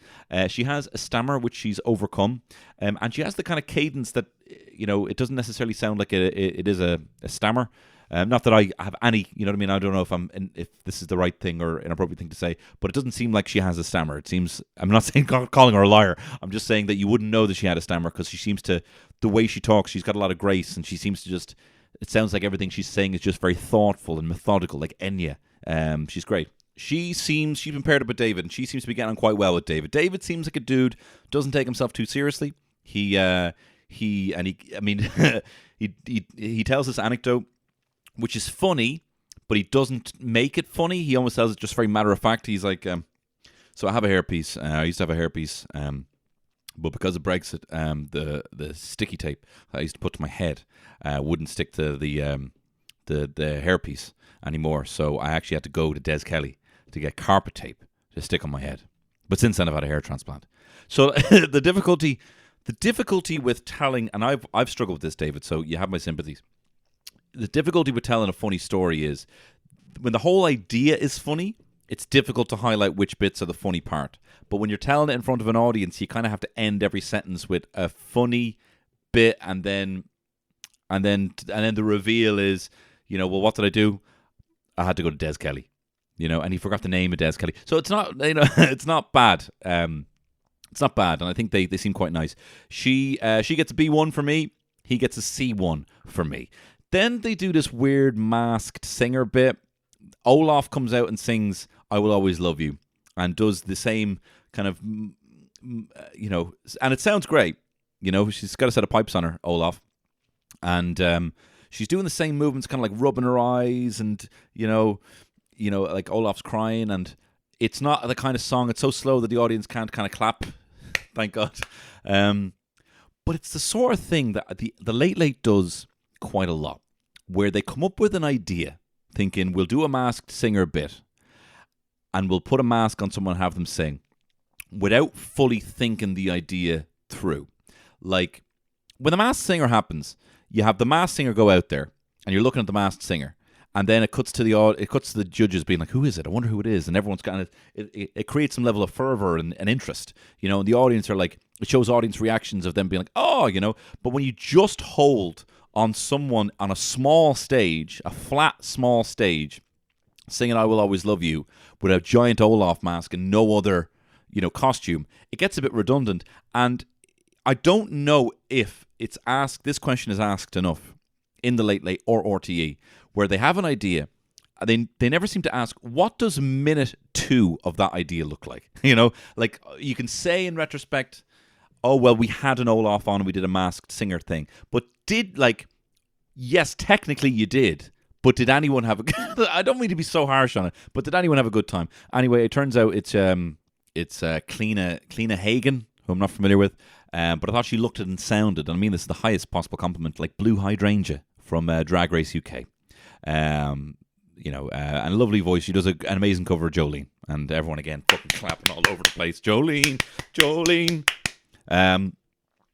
She has a stammer, which she's overcome, and she has the kind of cadence that it doesn't necessarily sound like it is a stammer. Not that I have any, you know what I mean? I don't know if this is the right thing or inappropriate thing to say, but it doesn't seem like she has a stammer. It seems, I'm not saying calling her a liar. I'm just saying that you wouldn't know that she had a stammer, because she seems to, the way she talks, she's got a lot of grace, and she seems to just, it sounds like everything she's saying is just very thoughtful and methodical, like Enya. She's great. She's been paired up with David, and she seems to be getting on quite well with David. David seems like a dude, doesn't take himself too seriously. He tells this anecdote, which is funny, but he doesn't make it funny. He almost tells it just very matter of fact. He's like, so I have a hairpiece. I used to have a hairpiece, but because of Brexit, the sticky tape I used to put to my head wouldn't stick to the hairpiece anymore. So I actually had to go to Des Kelly to get carpet tape to stick on my head. But since then, I've had a hair transplant. So the difficulty with telling, and I've struggled with this, David. So you have my sympathies. The difficulty with telling a funny story is when the whole idea is funny, it's difficult to highlight which bits are the funny part. But when you're telling it in front of an audience, you kind of have to end every sentence with a funny bit, and then the reveal is, well, what did I do? I had to go to Des Kelly, and he forgot the name of Des Kelly. So it's not, it's not bad. It's not bad, and I think they seem quite nice. She gets a B1 for me. He gets a C1 for me. Then they do this weird masked singer bit. Olaf comes out and sings I Will Always Love You, and does the same kind of, and it sounds great. She's got a set of pipes on her, Olaf. And she's doing the same movements, kind of like rubbing her eyes, and, like Olaf's crying. And it's not the kind of song, it's so slow that the audience can't kind of clap. Thank God. But it's the sort of thing that the Late Late does quite a lot, where they come up with an idea thinking, we'll do a masked singer bit and we'll put a mask on someone and have them sing, without fully thinking the idea through. Like, when the masked singer happens, you have the masked singer go out there and you're looking at the masked singer, And then it cuts to the judges being like, "Who is it? I wonder who it is." And everyone's kind of it creates some level of fervor and interest, and the audience are like, it shows audience reactions of them being like, "Oh," But when you just hold on someone on a small stage, a flat small stage, singing "I Will Always Love You" with a giant Olaf mask and no other, costume, it gets a bit redundant. And I don't know if this question is asked enough in the Late Late or RTE, where they have an idea. They never seem to ask, what does minute 2 of that idea look like? Like you can say in retrospect, oh, well, we had an Olaf on and we did a masked singer thing. But yes, technically you did. But did anyone have I don't mean to be so harsh on it, but did anyone have a good time? Anyway, it turns out it's Cleena Hagen, who I'm not familiar with. But I thought she looked and sounded, and I mean this is the highest possible compliment, like Blue Hydrangea from Drag Race UK. And a lovely voice. She does an amazing cover of Jolene, and everyone again fucking clapping all over the place. Jolene.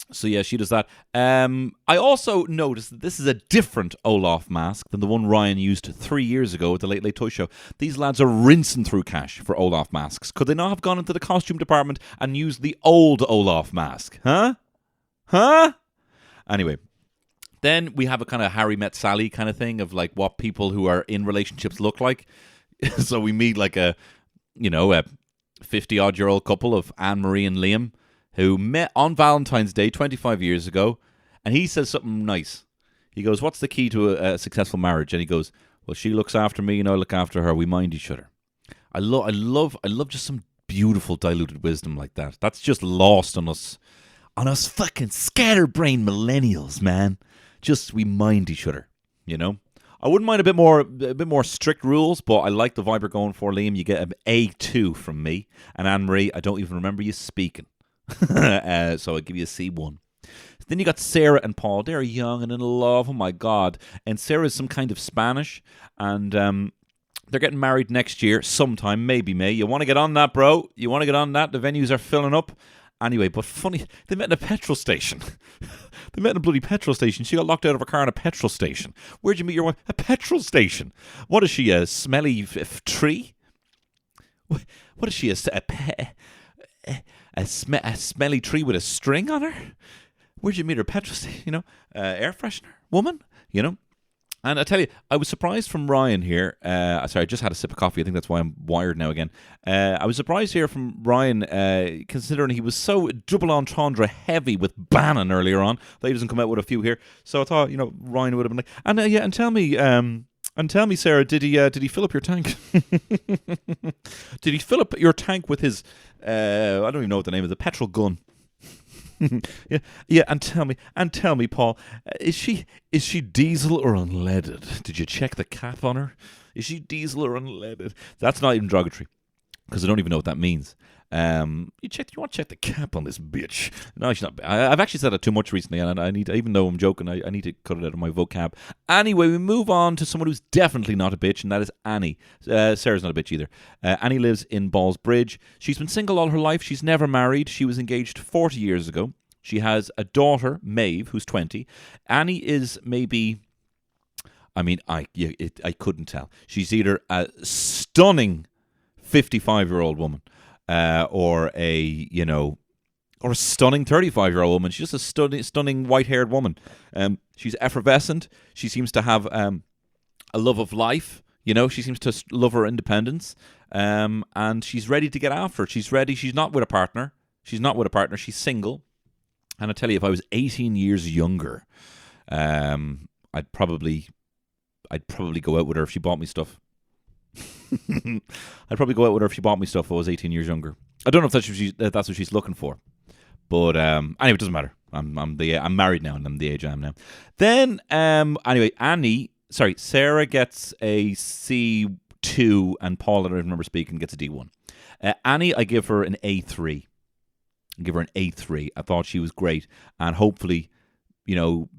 So yeah, she does that. I also noticed that this is a different Olaf mask than the one Ryan used 3 years ago at the Late Late Toy Show. These lads are rinsing through cash for Olaf masks. Could they not have gone into the costume department and used the old Olaf mask? Huh? Anyway. Then we have a kind of Harry Met Sally kind of thing of like what people who are in relationships look like. So we meet like a 50-odd-year-old couple of Anne-Marie and Liam who met on Valentine's Day 25 years ago. And he says something nice. He goes, "What's the key to a successful marriage?" And he goes, "Well, she looks after me and I look after her. We mind each other." I love just some beautiful diluted wisdom like that. That's just lost on us fucking scatterbrained millennials, man. Just we mind each other, I wouldn't mind a bit more strict rules, but I like the vibe you're going for, Liam. You get an A2 from me, and Anne-Marie, I don't even remember you speaking, so I give you a C1. Then you got Sarah and Paul. They're young and in love. Oh my god! And Sarah's some kind of Spanish, and they're getting married next year, sometime, maybe May. You want to get on that, bro? You want to get on that? The venues are filling up. Anyway, but funny, they met in a petrol station. They met in a bloody petrol station. She got locked out of her car in a petrol station. Where'd you meet your wife? A petrol station. What is she, a smelly tree? What is she, a smelly tree with a string on her? Where'd you meet her? Petrol station, air freshener woman, And I tell you, I was surprised from Ryan here. Sorry, I just had a sip of coffee. I think that's why I'm wired now again. I was surprised here from Ryan, considering he was so double entendre heavy with Bannon earlier on, that he doesn't come out with a few here. So I thought, Ryan would have been like, and tell me, Sarah, did he fill up your tank? Did he fill up your tank with his? I don't even know what the name is. The petrol gun. yeah, and tell me, Paul, is she diesel or unleaded? Did you check the cap on her? Is she diesel or unleaded? That's not even derogatory, because I don't even know what that means. You want to check the cap on this bitch? No, she's not. I've actually said it too much recently, and I need to, even though I'm joking, I need to cut it out of my vocab. Anyway, we move on to someone who's definitely not a bitch, and that is Annie. Sarah's not a bitch either. Annie lives in Ballsbridge. She's been single all her life. She's never married. She was engaged 40 years ago. She has a daughter, Maeve, who's 20. Annie is maybe, I couldn't tell. She's either a stunning 55-year-old woman, or a stunning 35-year-old woman. She's just a stunning white-haired woman. She's effervescent. She seems to have a love of life. She seems to love her independence. And she's ready to get after it. She's ready. She's not with a partner. She's single. And I tell you, if I was 18 years younger, I'd probably go out with her if she bought me stuff. I'd probably go out with her if she bought me stuff if I was 18 years younger. I don't know if that's what she's looking for. But anyway, it doesn't matter. I'm married now, and I'm the age I am now. Then, anyway, Sarah gets a C2, and Paul, I don't remember speaking, gets a D1. Annie, I give her an A3. I thought she was great, and hopefully,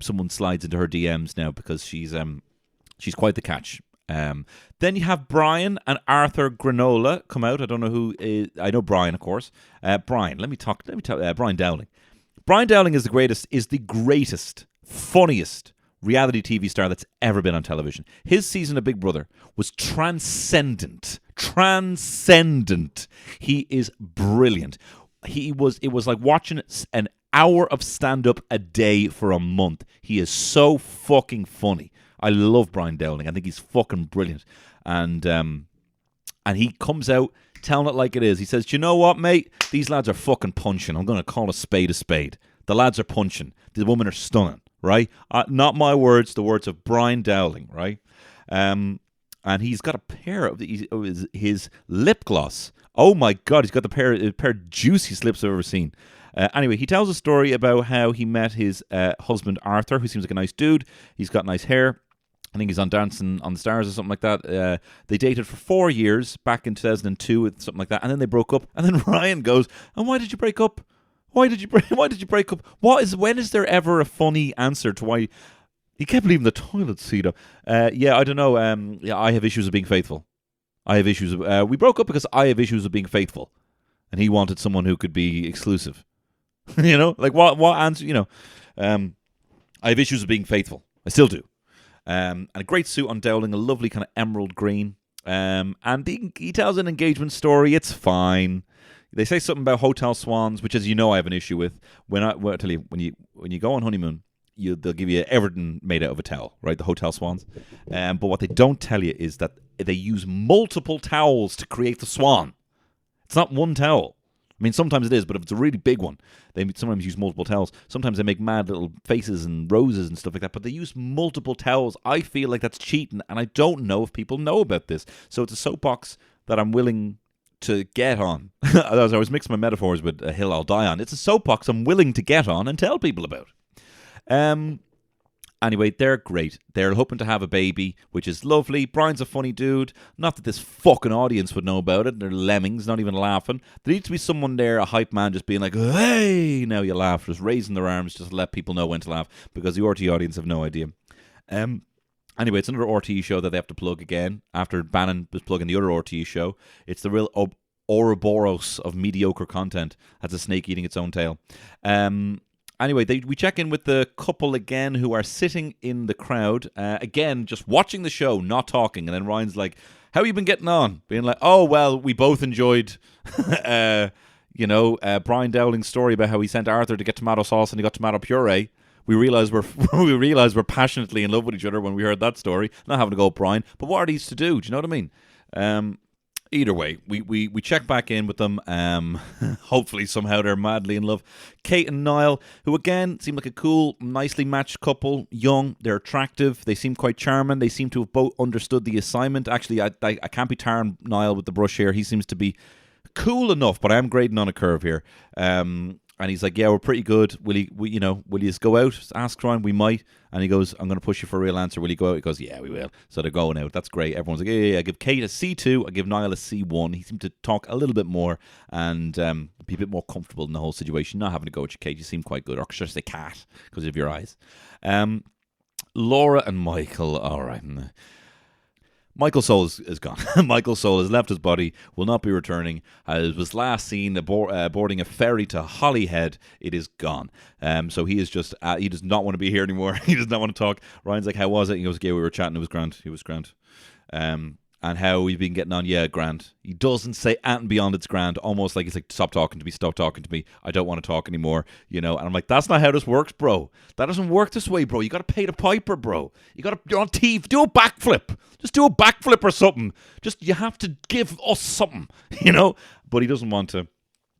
someone slides into her DMs now, because she's quite the catch. Then you have Brian and Arthur Granola come out. I don't know who is. I know Brian, of course. Brian, let me talk. Brian Dowling. Brian Dowling is the greatest, funniest, reality TV star that's ever been on television. His season of Big Brother was transcendent. Transcendent. He is brilliant. It was like watching an hour of stand-up a day for a month. He is so fucking funny. I love Brian Dowling. I think he's fucking brilliant. And he comes out telling it like it is. He says, "Do you know what, mate? These lads are fucking punching. I'm going to call a spade a spade. The lads are punching. The women are stunning, right? Not my words, the words of Brian Dowling, right? And he's got a pair of his lip gloss. Oh my God, he's got a pair of juiciest lips I've ever seen. Anyway, he tells a story about how he met his husband, Arthur, who seems like a nice dude. He's got nice hair. I think he's on Dancing on the Stars or something like that. They dated for 4 years back in 2002, something like that, and then they broke up. And then Ryan goes, "And why did you break up? Why did you break up? When is there ever a funny answer to why?" He kept leaving the toilet seat up. Yeah, I don't know. I have issues with being faithful. I have issues. We broke up because I have issues with being faithful, and he wanted someone who could be exclusive. You know, like what answer? You know, I have issues with being faithful. I still do. And a great suit on Dowling, a lovely kind of emerald green. And he tells an engagement story. It's fine. They say something about hotel swans, which, as you know, I have an issue with. I tell you, when you go on honeymoon, they'll give you everything made out of a towel, right? The hotel swans. But what they don't tell you is that they use multiple towels to create the swan. It's not one towel. I mean, sometimes it is, but if it's a really big one, they sometimes use multiple towels. Sometimes they make mad little faces and roses and stuff like that, but they use multiple towels. I feel like that's cheating, and I don't know if people know about this. So it's a soapbox that I'm willing to get on. I was mixing my metaphors with a hill I'll die on. It's a soapbox I'm willing to get on and tell people about. Anyway, they're great. They're hoping to have a baby, which is lovely. Brian's a funny dude. Not that this fucking audience would know about it. They're lemmings, not even laughing. There needs to be someone there, a hype man, just being like, "Hey!" Now you laugh. Just raising their arms just to let people know when to laugh, because the RT audience have no idea. Anyway, it's another RTE show that they have to plug again, after Bannon was plugging the other RTE show. It's the real Ouroboros of mediocre content. Has a snake eating its own tail. Anyway, we check in with the couple again who are sitting in the crowd. Again, just watching the show, not talking. And then Ryan's like, "How you been getting on?" Being like, "Oh, well, we both enjoyed, Brian Dowling's story about how he sent Arthur to get tomato sauce and he got tomato puree. We realised we're passionately in love with each other when we heard that story. Not having to go with Brian, but what are these to do? Do you know what I mean? Either way, we check back in with them. Hopefully, somehow they're madly in love. Kate and Niall, who again seem like a cool, nicely matched couple. Young, they're attractive. They seem quite charming. They seem to have both understood the assignment. Actually, I can't be tarring Niall with the brush here. He seems to be cool enough, but I am grading on a curve here. And he's like, "Yeah, we're pretty good. Will you just go out?" Ask Ryan, "We might." And he goes, "I'm going to push you for a real answer. Will you go out?" He goes, "Yeah, we will." So they're going out. That's great. Everyone's like, "Yeah." I give Kate a C2. I give Niall a C1. He seemed to talk a little bit more and be a bit more comfortable in the whole situation. Not having to go with you, Kate. You seem quite good. Or should I say Cat, because of your eyes. Laura and Michael, all right. Michael Soul is gone. Michael Soul has left his body, will not be returning. Was last seen boarding a ferry to Holyhead. It is gone. So he is just, he does not want to be here anymore. He does not want to talk. Ryan's like, "How was it?" He goes, "Yeah, we were chatting. It was grand." He was grand. And how we've been getting on, yeah, grand. He doesn't say anything beyond it's grand, almost like he's like, "Stop talking to me, stop talking to me. I don't want to talk anymore," And I'm like, that's not how this works, bro. That doesn't work this way, bro. You got to pay the piper, bro. You're on TV, do a backflip. Just do a backflip or something. You have to give us something, But he doesn't want to.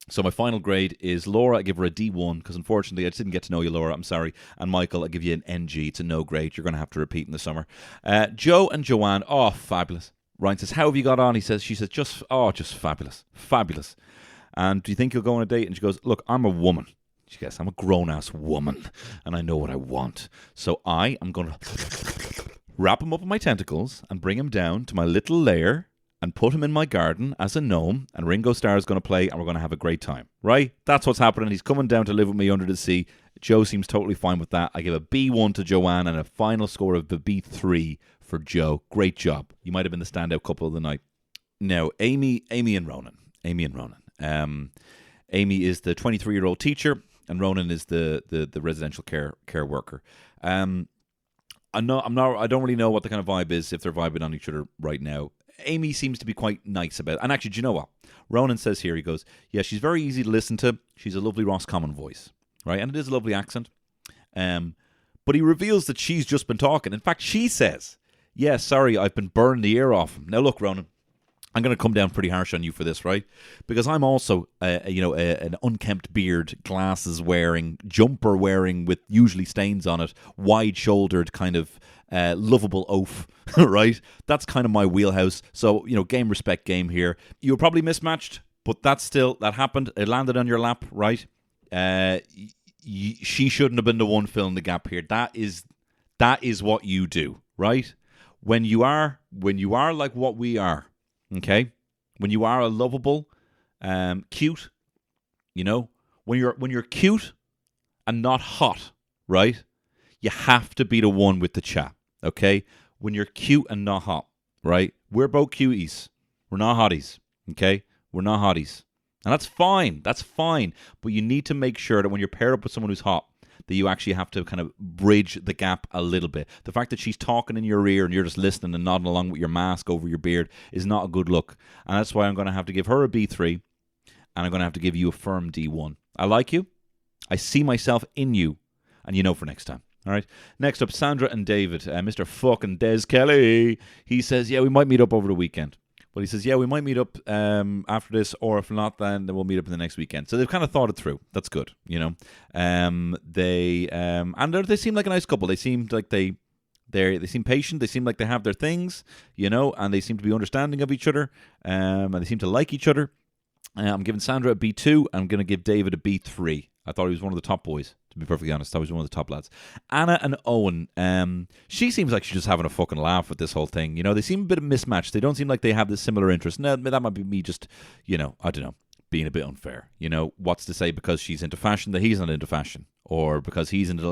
So my final grade is Laura. I give her a D1 because unfortunately I just didn't get to know you, Laura. I'm sorry. And Michael, I give you an NG. It's a no grade. You're going to have to repeat in the summer. Joe and Joanne. Oh, fabulous. Ryan says, "How have you got on?" She says, just fabulous. Fabulous. "And do you think you'll go on a date?" And she goes, "Look, I'm a woman." She goes, "I'm a grown-ass woman, and I know what I want. So I am going to wrap him up in my tentacles and bring him down to my little lair and put him in my garden as a gnome, and Ringo Starr is going to play, and we're going to have a great time." Right? That's what's happening. He's coming down to live with me under the sea. Joe seems totally fine with that. I give a B1 to Joanne and a final score of the B3 for Joe. Great job. You might have been the standout couple of the night. Now, Amy and Ronan. Amy is the 23-year-old teacher, and Ronan is the residential care worker. I don't really know what the kind of vibe is if they're vibing on each other right now. Amy seems to be quite nice about it. And actually, do you know what? Ronan says here, he goes, yeah, she's very easy to listen to. She's a lovely Roscommon voice, right? And it is a lovely accent. But he reveals that she's just been talking. In fact, she says, yeah, sorry, I've been burning the ear off him. Now, look, Ronan, I'm going to come down pretty harsh on you for this, right? Because I'm also, an unkempt beard, glasses wearing, jumper wearing with usually stains on it, wide-shouldered kind of lovable oaf, right? That's kind of my wheelhouse. So, game, respect, game here. You were probably mismatched, but that happened. It landed on your lap, right? She shouldn't have been the one filling the gap here. That is what you do, right? When you are like what we are, okay? When you are a lovable, cute, when you're cute and not hot, right? You have to be the one with the chat, okay? When you're cute and not hot, right? We're both cuties. We're not hotties, okay? We're not hotties. And that's fine. That's fine. But you need to make sure that when you're paired up with someone who's hot, that you actually have to kind of bridge the gap a little bit. The fact that she's talking in your ear and you're just listening and nodding along with your mask over your beard is not a good look. And that's why I'm going to have to give her a B3 and I'm going to have to give you a firm D1. I like you. I see myself in you. And for next time. All right. Next up, Sandra and David. Mr. fucking Des Kelly. He says, yeah, we might meet up over the weekend. Well, he says, yeah, we might meet up after this, or if not, then we'll meet up in the next weekend. So they've kind of thought it through. That's good, They seem like a nice couple. They seem like they seem patient. They seem like they have their things, and they seem to be understanding of each other, and they seem to like each other. I'm giving Sandra a B2. I'm going to give David a B3. I thought he was one of the top boys, to be perfectly honest. I thought he was one of the top lads. Anna and Owen, she seems like she's just having a fucking laugh with this whole thing. They seem a bit mismatched. They don't seem like they have this similar interest. Now, that might be me just, I don't know, being a bit unfair. What's to say because she's into fashion that he's not into fashion? Or because he's into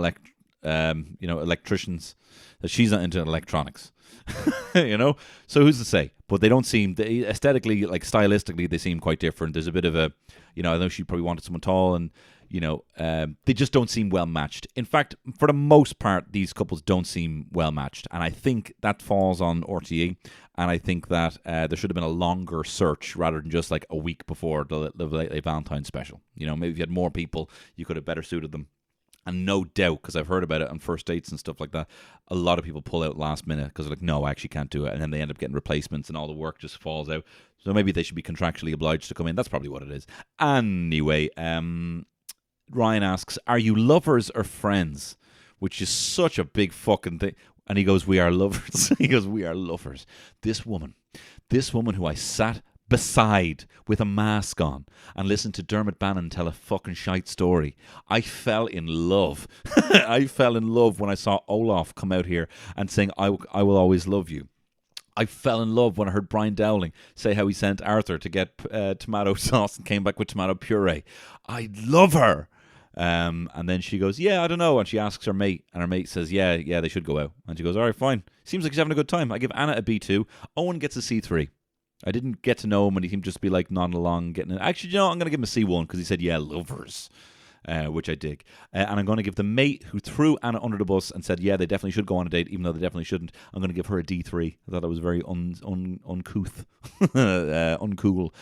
electricians that she's not into electronics? So who's to say? But they don't seem, aesthetically, like stylistically, they seem quite different. There's a bit of a, I know she probably wanted someone tall and, they just don't seem well matched. In fact, for the most part, these couples don't seem well matched. And I think that falls on RTE. And I think that there should have been a longer search rather than just like a week before the Valentines special. Maybe if you had more people, you could have better suited them. And no doubt, because I've heard about it on first dates and stuff like that, a lot of people pull out last minute because they're like, no, I actually can't do it. And then they end up getting replacements and all the work just falls out. So maybe they should be contractually obliged to come in. That's probably what it is. Anyway, Ryan asks, are you lovers or friends? Which is such a big fucking thing. And he goes, we are lovers. He goes, we are lovers. This woman who I sat beside with a mask on and listened to Dermot Bannon tell a fucking shite story. I fell in love. I fell in love when I saw Olaf come out here and saying, I will always love you. I fell in love when I heard Brian Dowling say how he sent Arthur to get tomato sauce and came back with tomato puree. I love her. And then she goes, yeah, I don't know. And she asks her mate, and her mate says, yeah, they should go out. And she goes, all right, fine. Seems like she's having a good time. I give Anna a B2. Owen gets a C3. I didn't get to know him, and he seemed just be like nodding along, getting it. Actually, I'm going to give him a C1 because he said, yeah, lovers, which I dig. And I'm going to give the mate who threw Anna under the bus and said, yeah, they definitely should go on a date, even though they definitely shouldn't. I'm going to give her a D3. I thought it was a very uncouth, uncool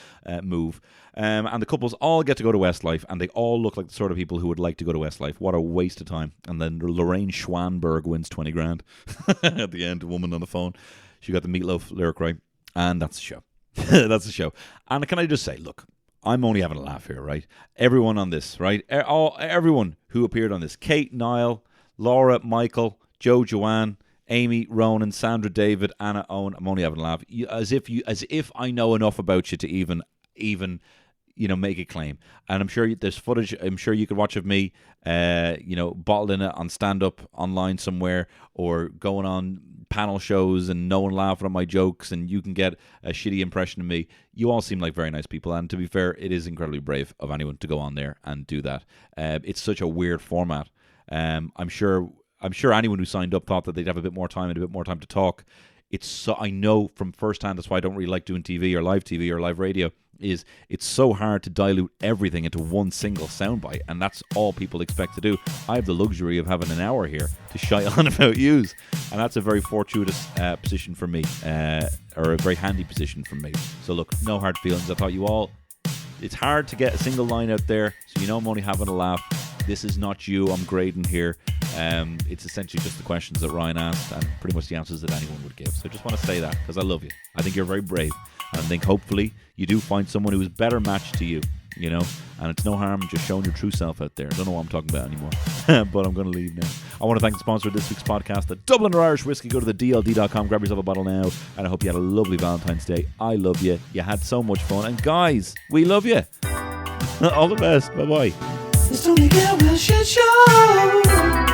move. And the couples all get to go to Westlife, and they all look like the sort of people who would like to go to Westlife. What a waste of time. And then Lorraine Schwanberg wins 20 grand at the end, a woman on the phone. She got the Meatloaf lyric right. And that's the show. That's the show. And can I just say, look, I'm only having a laugh here, right? Everyone on this, right? Everyone who appeared on this. Kate, Niall, Laura, Michael, Joe, Joanne, Amy, Ronan, Sandra, David, Anna, Owen. I'm only having a laugh. As if I know enough about you to even make a claim. And I'm sure there's footage. I'm sure you could watch of me, bottled in it on stand-up online somewhere, or going on panel shows and no one laughing at my jokes, and you can get a shitty impression of me. You all seem like very nice people, and to be fair, it is incredibly brave of anyone to go on there and do that. It's such a weird format. I'm sure anyone who signed up thought that they'd have a bit more time to talk. I know from firsthand, that's why I don't really like doing TV or live radio, is it's so hard to dilute everything into one single soundbite, and that's all people expect to do. I have the luxury of having an hour here to shy on about yous, and that's a very fortuitous position for me, or a very handy position for me. So look, no hard feelings. I thought you all, it's hard to get a single line out there, so you know I'm only having a laugh. This is not you I'm grading here. It's essentially just the questions that Ryan asked and pretty much the answers that anyone would give. So I just want to say that because I love you. I think you're very brave. And I think hopefully you do find someone who is better matched to you, you know. And it's no harm just showing your true self out there. I don't know what I'm talking about anymore, but I'm going to leave now. I want to thank the sponsor of this week's podcast, the Dublin Irish Whiskey. Go to the DLD.com, grab yourself a bottle now, and I hope you had a lovely Valentine's Day. I love you. You had so much fun. And guys, we love you. All the best. Bye-bye. It's Tony Galway Shit Show.